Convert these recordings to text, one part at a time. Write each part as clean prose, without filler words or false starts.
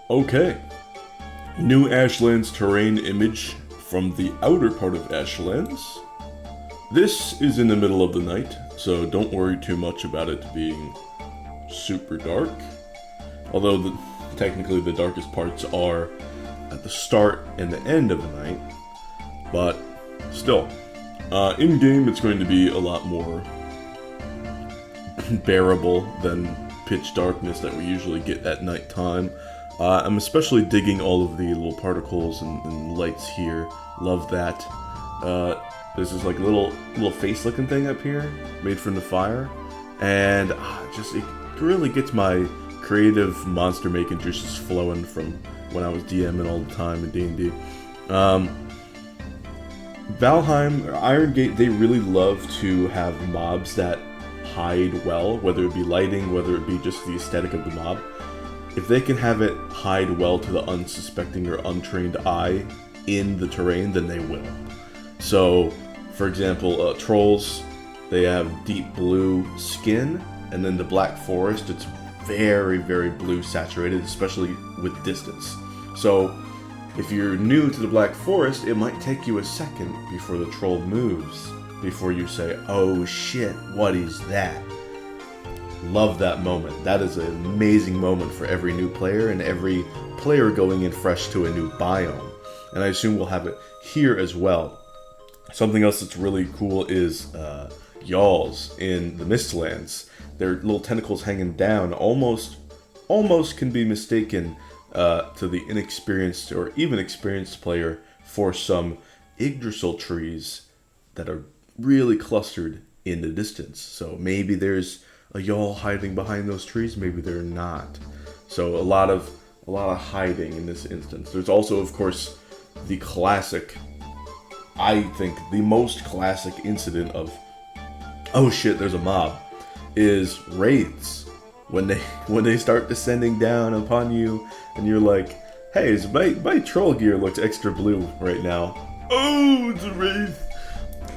Okay, new Ashlands terrain image from the outer part of Ashlands. This is in the middle of the night, so don't worry too much about it being super dark. Although technically the darkest parts are at the start and the end of the night, but still, in game it's going to be a lot more bearable than pitch darkness that we usually get at nighttime. I'm especially digging all of the little particles and lights here. Love that. There's this like little face-looking thing up here, made from the fire, and it really gets my creative monster-making juices flowing from when I was DMing all the time in D&D. Valheim, or Iron Gate, they really love to have mobs that hide well, whether it be lighting, whether it be just the aesthetic of the mob. If they can have it hide well to the unsuspecting or untrained eye in the terrain, then they will. So, for example, trolls, they have deep blue skin, and then the Black Forest, it's very, very blue saturated, especially with distance. So, if you're new to the Black Forest, it might take you a second before the troll moves, before you say, oh shit, what is that? Love that moment. That is an amazing moment for every new player and every player going in fresh to a new biome. And I assume we'll have it here as well. Something else that's really cool is yawls in the Mistlands. Their little tentacles hanging down almost can be mistaken to the inexperienced or even experienced player for some Yggdrasil trees that are really clustered in the distance. So maybe there's a yawl hiding behind those trees, maybe they're not. So a lot of hiding in this instance. There's also, of course, the classic, I think the most classic incident of, oh shit, there's a mob, is raids. When they start descending down upon you, and you're like, hey, my troll gear looks extra blue right now. Oh, it's a wraith.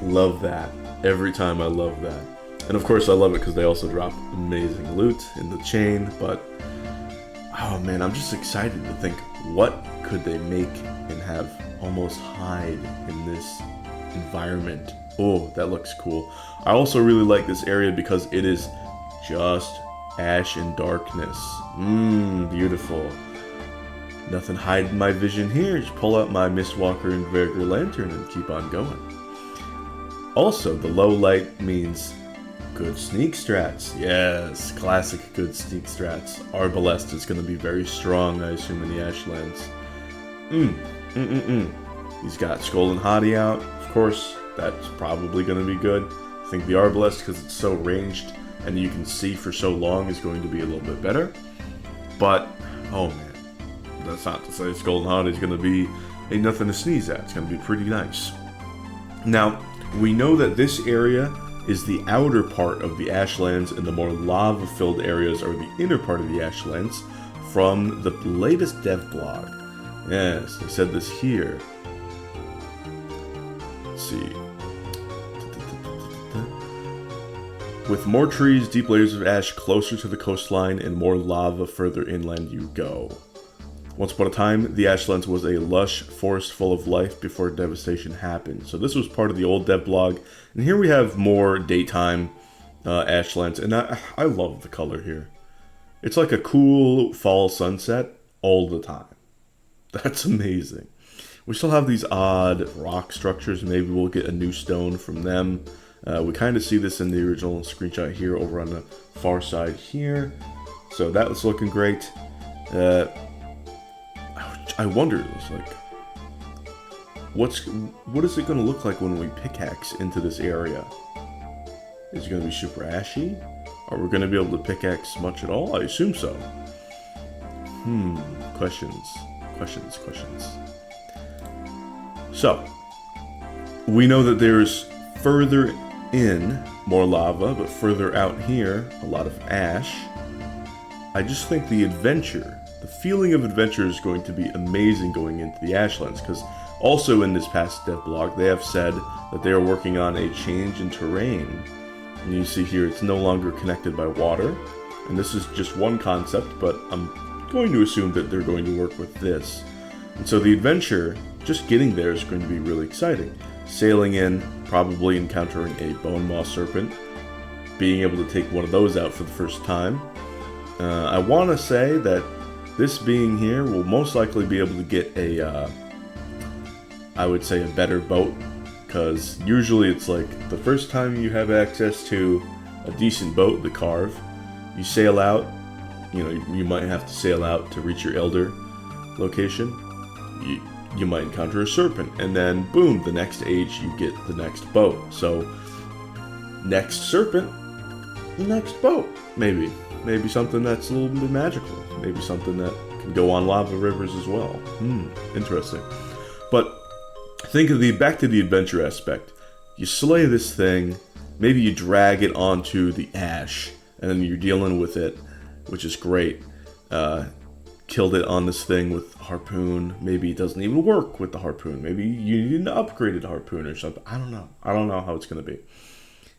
Love that. Every time I love that. And of course I love it because they also drop amazing loot in the chain, but oh man, I'm just excited to think what could they make and have almost hide in this environment. Oh, that looks cool. I also really like this area because it is just ash and darkness. Beautiful. Nothing hiding my vision here. Just pull out my Mistwalker and Verger Lantern and keep on going. Also, the low light means good sneak strats. Yes, classic good sneak strats. Arbalest is going to be very strong, I assume, in the Ashlands. He's got Skull and Hottie out. Of course, that's probably going to be good. I think the Arbalest, because it's so ranged and you can see for so long, is going to be a little bit better. But, oh man, that's not to say Skull and Hottie is going to be ain't nothing to sneeze at. It's going to be pretty nice. Now, we know that this area is the outer part of the Ashlands, and the more lava-filled areas are the inner part of the Ashlands from the latest dev blog. Yes, they said this here. Let's see. With more trees, deep layers of ash closer to the coastline, and more lava further inland you go. Once upon a time, the Ashlands was a lush forest full of life before devastation happened. So this was part of the old dev blog. And here we have more daytime Ashlands. And I love the color here. It's like a cool fall sunset all the time. That's amazing. We still have these odd rock structures. Maybe we'll get a new stone from them. We kind of see this in the original screenshot here over on the far side here. So that was looking great. I wonder, like, what is it going to look like when we pickaxe into this area? Is it going to be super ashy? Are we going to be able to pickaxe much at all? I assume so. Questions. So, we know that there's further in more lava, but further out here, a lot of ash. I just think the feeling of adventure is going to be amazing going into the Ashlands, because also in this past dev blog, they have said that they are working on a change in terrain. And you see here, it's no longer connected by water. And this is just one concept, but I'm going to assume that they're going to work with this. And so the adventure, just getting there, is going to be really exciting. Sailing in, probably encountering a bone maw serpent, being able to take one of those out for the first time. I want to say that this being here will most likely be able to get I would say a better boat, because usually it's like the first time you have access to a decent boat, the Carve, you sail out, you might have to sail out to reach your Elder location. You might encounter a serpent, and then boom, the next age you get the next boat. So next serpent, next boat, maybe something that's a little bit magical, maybe something that can go on lava rivers as well. Interesting. But think of back to the adventure aspect. You slay this thing, maybe you drag it onto the ash, and then you're dealing with it, which is great. Killed it on this thing with harpoon. Maybe it doesn't even work with the harpoon. Maybe you need an upgraded harpoon or something. I don't know. I don't know how it's going to be.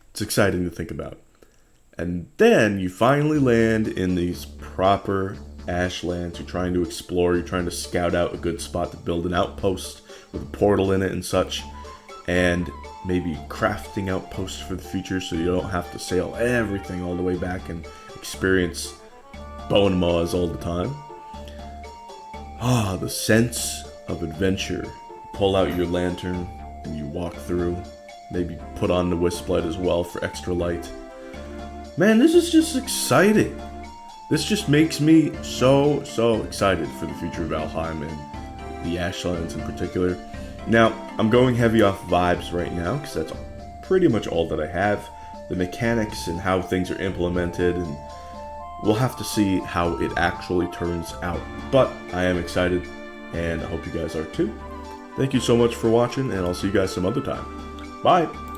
It's exciting to think about. And then you finally land in these proper Ashlands. You're trying to explore. You're trying to scout out a good spot to build an outpost with a portal in it and such. And maybe crafting outposts for the future so you don't have to sail everything all the way back and experience bone maws all the time. The sense of adventure. Pull out your lantern and you walk through. Maybe put on the wisp light as well for extra light. Man, this is just exciting. This just makes me so excited for the future of Valheim and the Ashlands in particular. Now, I'm going heavy off vibes right now because that's pretty much all that I have. The mechanics and how things are implemented, and we'll have to see how it actually turns out. But I am excited, and I hope you guys are too. Thank you so much for watching, and I'll see you guys some other time. Bye!